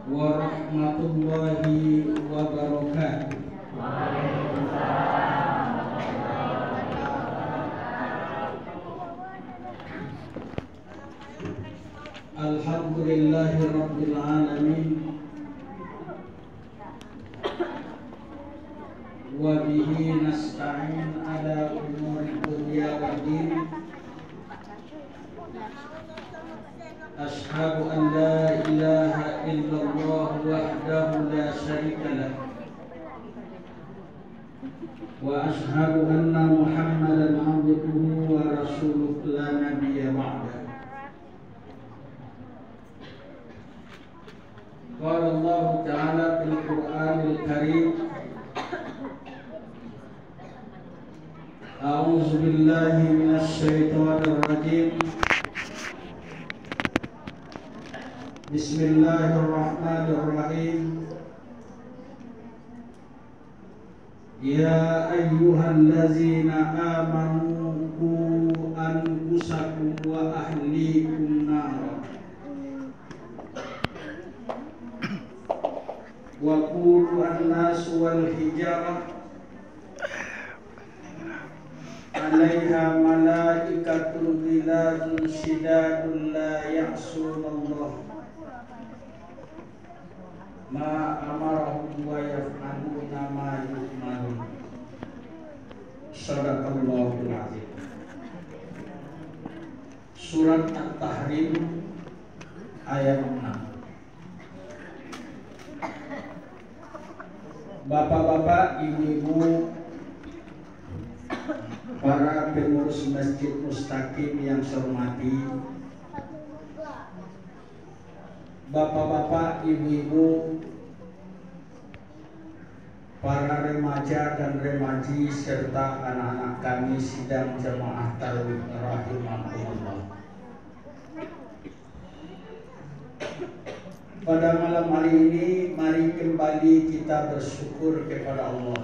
warahmatullahi wabarakatuh. Alhamdulillahi rabbil alamin, wa bihi nasta'in ala umuri dunya waddin. Ashhadu an la ilaha illallah wahdahu la syarika lah, wa ashhadu anna Muhammadan abduhu wa rasuluh la nabiyya ba'dah. Qala Allah Ta'ala fil Qur'anil Karim, a'udzu billahi minasy syaithanir rajim. Bismillahirrahmanirrahim. Ya ayyuhallazina amanu qu anfusakum wa ahlikum nara wa qulu an-nas wal hijarah 'alaiha malaikatun ghilazun shidadun la ya'sunallah ma amarahum wa yaf'aluna ma yu'marun. Shadaqallahul azim. Surat At-Tahrim ayat 6. Bapak-bapak, ibu-ibu, para pengurus Masjid Mustaqim yang saya hormati, bapak-bapak, ibu-ibu, para remaja dan remaji serta anak-anak kami sidang jamaah tarawih rahimahumullah. Pada malam hari ini mari kembali kita bersyukur kepada Allah,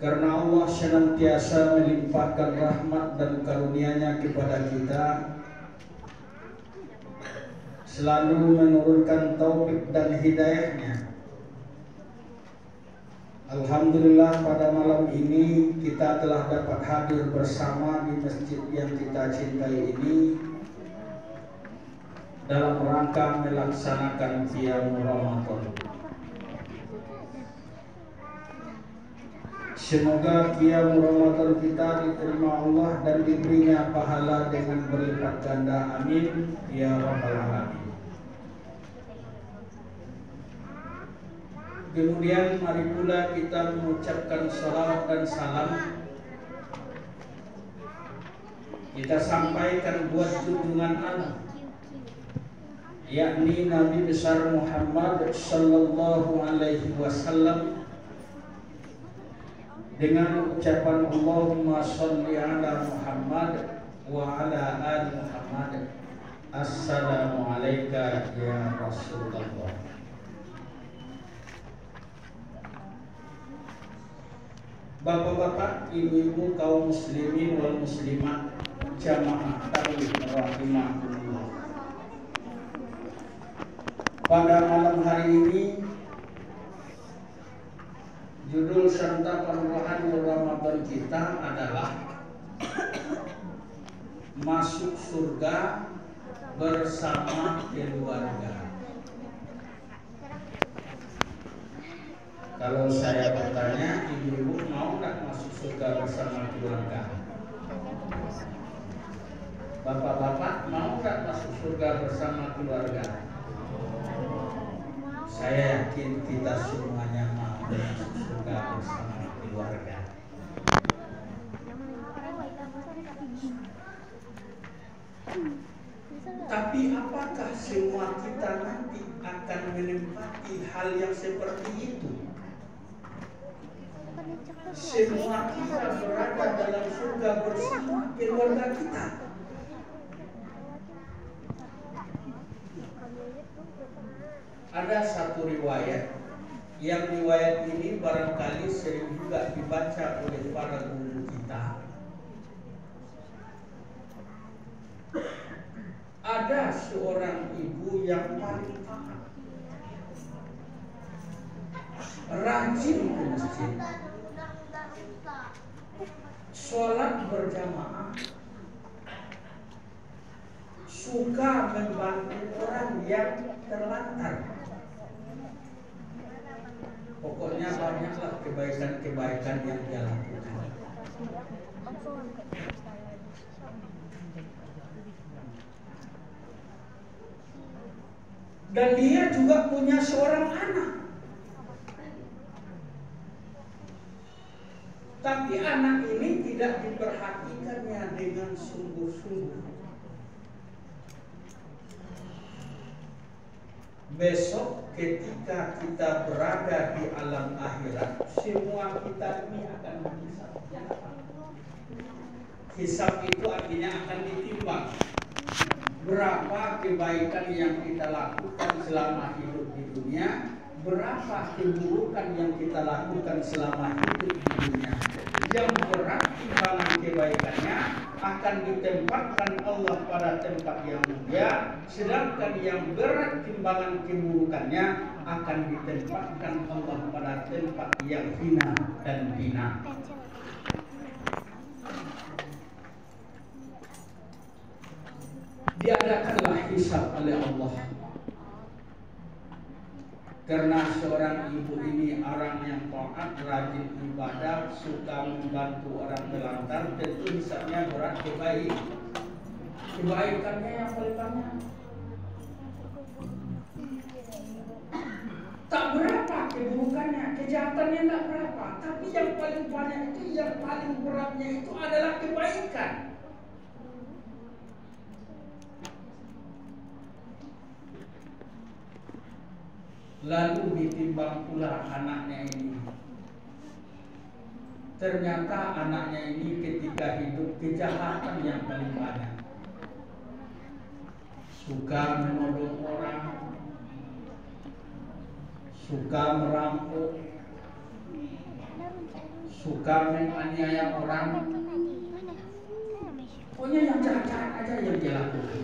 karena Allah senantiasa melimpahkan rahmat dan karunia-Nya kepada kita, selalu menurunkan taufik dan hidayah-Nya. Alhamdulillah, pada malam ini kita telah dapat hadir bersama di masjid yang kita cintai ini dalam rangka melaksanakan qiyam Ramadan. Semoga qiyam Ramadan kita diterima Allah dan diberinya pahala dengan berlipat ganda. Amin ya rabbal alamin. Kemudian mari pula kita mengucapkan salawat dan salam kita sampaikan buat junjungan anak, yakni Nabi besar Muhammad sallallahu alaihi wasallam, dengan ucapan Allahumma sholli ala Muhammad wa ala ali Muhammad. Assalamu alayka ya Rasulullah. Bapak-bapak, ibu-ibu, kaum muslimin wal muslimat, jamaah tarawih rahimahumullah. Pada malam hari ini judul santapan rohani Ramadan kita adalah masuk surga bersama keluarga. Kalau saya bertanya, ibu-ibu mau nggak masuk surga bersama keluarga? Bapak-bapak mau nggak masuk surga bersama keluarga? Saya yakin kita semuanya mau masuk surga bersama keluarga. Tapi apakah semua kita nanti akan menempati hal yang seperti itu? Semua kita berada dalam surga bersama keluarga kita. Ada satu riwayat, yang riwayat ini barangkali sering juga dibaca oleh para guru kita. Ada ada seorang ibu yang paling taat, rajin ke masjid, sholat berjamaah, suka membantu orang yang terlantar. Pokoknya banyaklah kebaikan-kebaikan yang dia lakukan. Dan dia juga punya seorang anak. Tapi anak ini tidak diperhatikannya dengan sungguh-sungguh. Besok ketika kita berada di alam akhirat, semua kita ini akan dihisab. Hisab itu artinya akan ditimbang berapa kebaikan yang kita lakukan selama hidup di dunia, berapa keburukan yang kita lakukan selama hidup di dunia. Yang berat timbangan kebaikannya akan ditempatkan Allah pada tempat yang mulia, sedangkan yang berat timbangan keburukannya akan ditempatkan Allah pada tempat yang hina dan hina. Diadakanlah hisab oleh Allah. Karena seorang ibu ini orang yang taat, rajin ibadah, suka membantu orang terlantar, tentu hisabnya berat kebaikannya yang paling banyak. Tak berapa keburukannya, kejahatannya tak berapa, tapi yang paling banyak itu, yang paling beratnya itu adalah kebaikan. Lalu ditimbang pula anaknya ini. Ternyata anaknya ini ketika hidup kejahatan yang paling banyak. Suka menolong orang, suka merampok, suka menganiaya orang. Pokoknya yang jahat-jahat aja yang dia lakukan.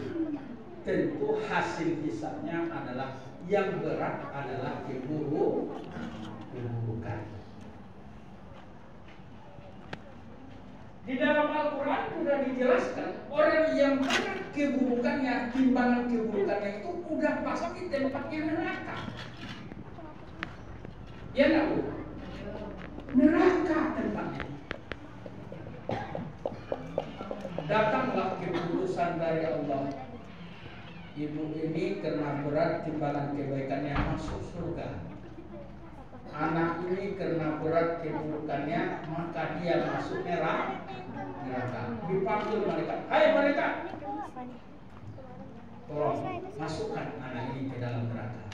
Tentu hasil hisabnya adalah yang berat adalah keburukan. Di dalam Al-Quran sudah dijelaskan, orang yang berat keburukannya, timbangan keburukannya itu udah pasti tempatnya neraka. Ya enggak, Bu? Neraka tempatnya. Datanglah keputusan dari Allah. Ibu ini karena berat timbangan kebaikannya masuk surga. Anak ini karena berat keburukannya maka dia masuk neraka. Dipanggil malaikat, "Hai malaikat, tolong masukkan anak ini ke dalam neraka."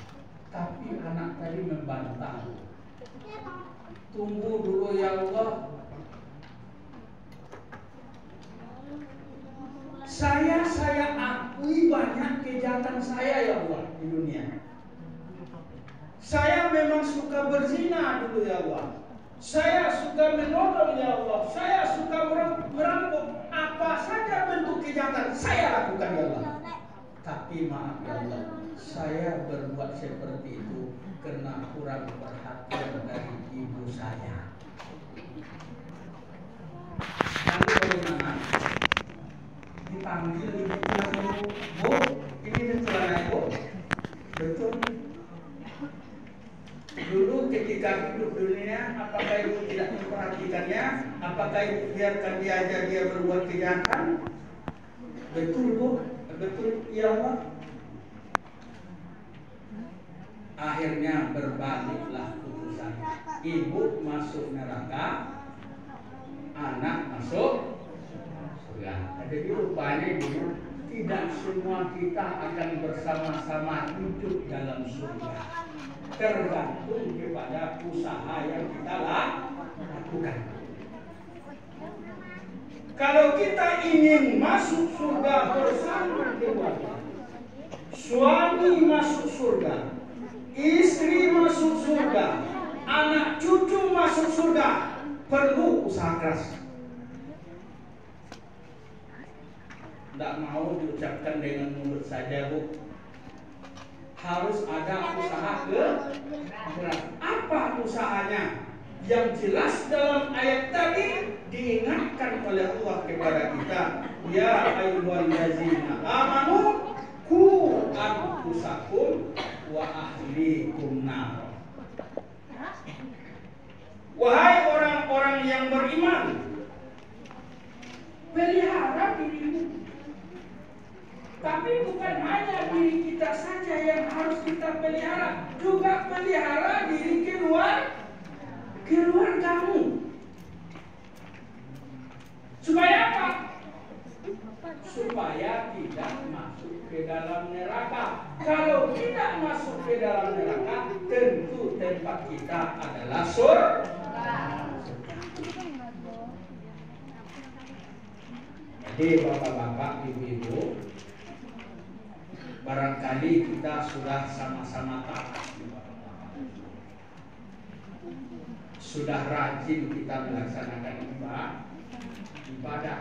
Tapi anak tadi membantah. Tunggu dulu ya Allah. Saya akui banyak kejahatan saya ya Allah di dunia. Saya memang suka berzina dulu ya Allah. Saya suka menodong ya Allah. Saya suka merampok. Apa saja bentuk kejahatan saya lakukan ya Allah. Tapi maaf ya Allah, saya berbuat seperti itu karena kurang perhatian dari ibu saya. Lalu bagaimana? Dipanggil ibu lalu, "Bu, ini celana ibu." Betul. Dulu ketika hidup dunia, apakah ibu tidak memperhatikannya? Apakah ibu biarkan dia aja dia berbuat kejahatan? Betul, Bu. Betul, ya Allah. Akhirnya berbaliklah putusan. Ibu masuk neraka, anak masuk surga. Jadi rupanya ibu, tidak semua kita akan bersama-sama hidup dalam surga. Tergantung kepada usaha yang kita lakukan. Kalau kita ingin masuk surga bersama keluarga, suami masuk surga, istri masuk surga, anak cucu masuk surga, perlu usaha keras. Tidak mau diucapkan dengan mulut saja, Bu. Harus ada usaha keras. Apa usahanya? Yang jelas dalam ayat tadi diingatkan oleh Allah kepada kita, ya ayyuhallazina amanu qu anfusakum wa ahlikum nar. Wahai orang-orang yang beriman, pelihara dirimu. Tapi bukan hanya diri kita saja yang harus kita pelihara, juga pelihara diri keluargamu. Supaya apa? Supaya tidak masuk ke dalam neraka. Kalau tidak masuk ke dalam neraka, tentu tempat kita adalah surga. Jadi bapak-bapak, ibu-ibu, barangkali kita sudah sama-sama taat, sudah rajin kita melaksanakan ibadah,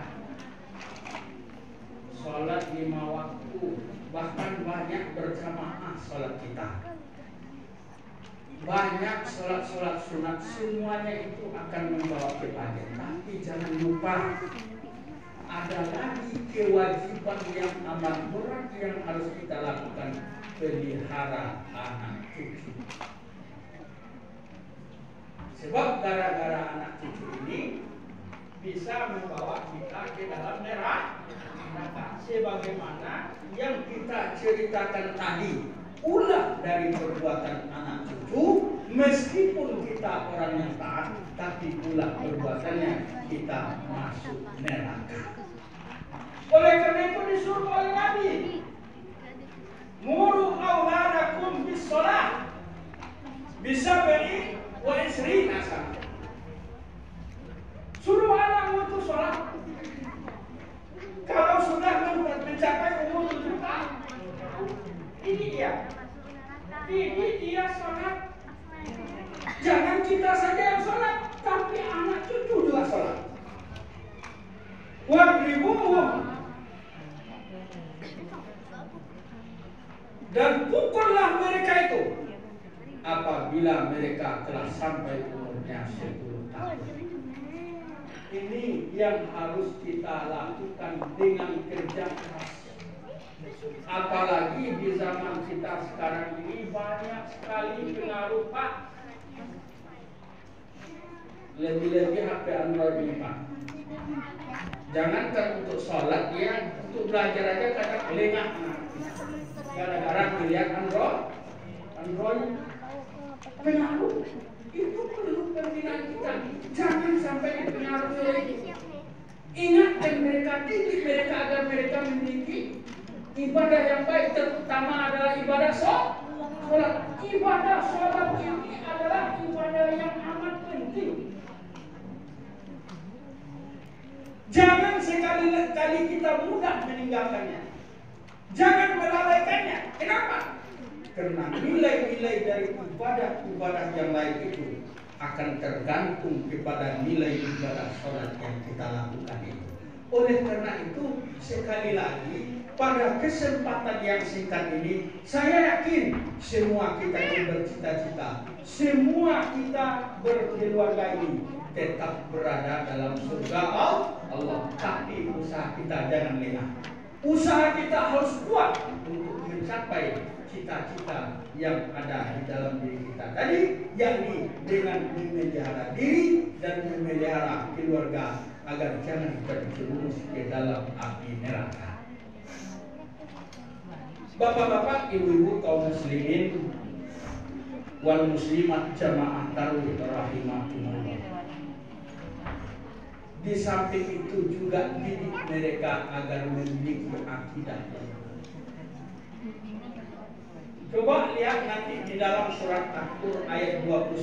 sholat 5 waktu, bahkan banyak berjamaah sholat kita, banyak sholat-sholat sunat, semuanya itu akan membawa kebahagiaan. Tapi jangan lupa, ada lagi kewajiban yang amat berat yang harus kita lakukan, pelihara anak cucu. Sebab gara-gara anak cucu ini bisa membawa kita ke dalam neraka. Sebagaimana yang kita ceritakan tadi, ulah dari perbuatan anak cucu, meskipun kita orang yang taat, tapi ulah perbuatannya kita masuk neraka. Oleh karena itu disuruh oleh Nabi, muru auladakum bis shalah bisa beri wa isri nasa. Suruh anakmu itu sholat. Kalau sudah mencapai umur 7 tahun, ini dia sholat. Jangan kita saja yang sholat, tapi anak cucu juga sholat. Wadribuhum, dan pukullah mereka itu apabila mereka telah sampai umurnya 10 tahun. Ini yang harus kita lakukan dengan kerja keras. Apalagi di zaman kita sekarang ini banyak sekali pengaruh, Pak. Lebih-lebih HP Android ini, Pak. Jangankan untuk sholat, ya, untuk belajar aja kadang lengah. Gara-gara melihat Android pengaruh. Itu perlu pembinaan kita. Jangan sampai dipengaruhi oleh itu. Ingatkan mereka, didik mereka agar mereka memiliki ibadah yang baik, terutama adalah ibadah sholat. Ibadah sholat ini adalah ibadah yang amat penting. Jangan sekali-kali kita mudah meninggalkannya. Jangan melalaikannya. Kenapa? Karena nilai-nilai dari ibadah-ibadah yang lain itu akan tergantung kepada nilai ibadah sholat yang kita lakukan itu. Oleh karena itu, sekali lagi, pada kesempatan yang singkat ini, saya yakin semua kita yang bercita-cita, semua kita berkeluarga ini tetap berada dalam surga Allah. Tapi usaha kita jangan lengah. Usaha kita harus kuat untuk mencapai cita-cita yang ada di dalam diri kita tadi, yakni dengan memelihara diri dan memelihara keluarga agar jangan terjerumus ke dalam api neraka. Bapak-bapak, ibu-ibu kaum muslimin wal muslimat jamaah tarawih rahimakumullah. Di samping itu juga didik mereka agar memiliki akidah. Coba lihat nanti di dalam surat At-Tur ayat 21.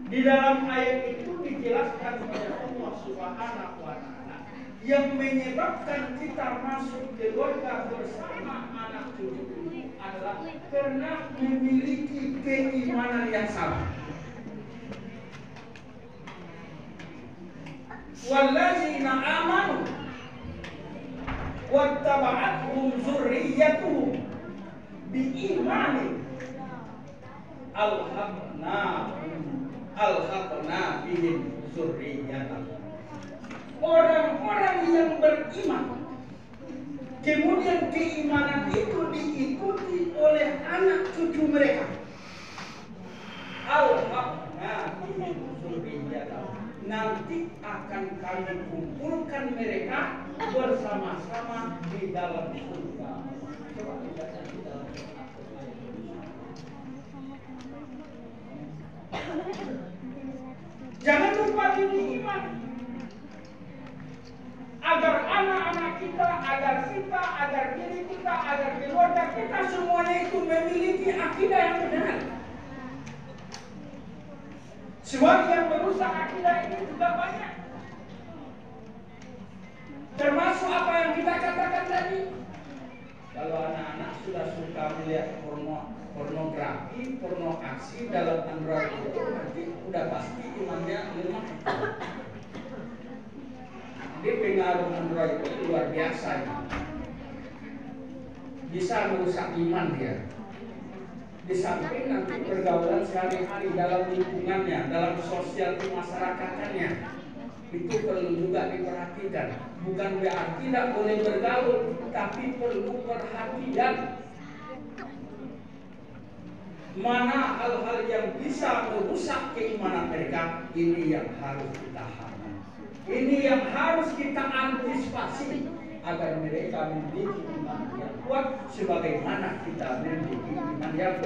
Di dalam ayat itu dijelaskan oleh Allah Subhanahu wa Ta'ala yang menyebabkan kita masuk keluarga bersama anak cucu adalah karena memiliki keimanan yang sama. Wallazina amanu wattaba'athum dzurriyyatuhum biimanin alhaqna bihim dzurriyyatahum. Orang-orang yang beriman, kemudian keimanan itu diikuti oleh anak cucu mereka. Alhaqna bihim dzurriyyatahum. Nanti akan kami kumpulkan mereka bersama-sama di dalam surga. Coba baca di dalam jangan lupa ini iman. Agar anak-anak kita, agar kita, agar diri kita, agar keluarga kita semuanya itu memiliki akidah yang benar. Sebab yang merusak akidah ini juga banyak. Termasuk apa yang kita katakan tadi. Kalau anak-anak sudah suka melihat pornografi, porno aksi dalam Android itu, nanti udah pasti imannya lemah. Jadi pengaruh Android itu luar biasa. Bisa merusak iman dia. Di samping nanti pergaulan sehari-hari dalam lingkungannya, dalam sosial kemasyarakatan itu perlu juga diperhatikan. Bukan berarti tidak boleh bergaul, tapi perlu perhatian. Mana hal-hal yang bisa merusak keimanan mereka, ini yang harus kita tahan. Ini yang harus kita antisipasi agar mereka memiliki iman yang kuat sebagaimana kita memiliki iman yang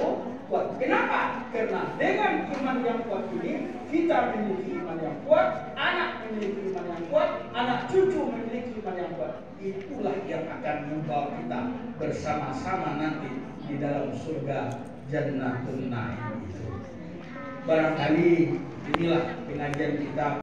kuat. Kenapa? Karena dengan iman yang kuat ini kita memiliki iman yang kuat, anak memiliki iman yang kuat, anak cucu memiliki iman yang kuat. Itulah yang akan membawa kita bersama-sama nanti di dalam surga Jannatul Na'im itu. Barangkali inilah pengajian kita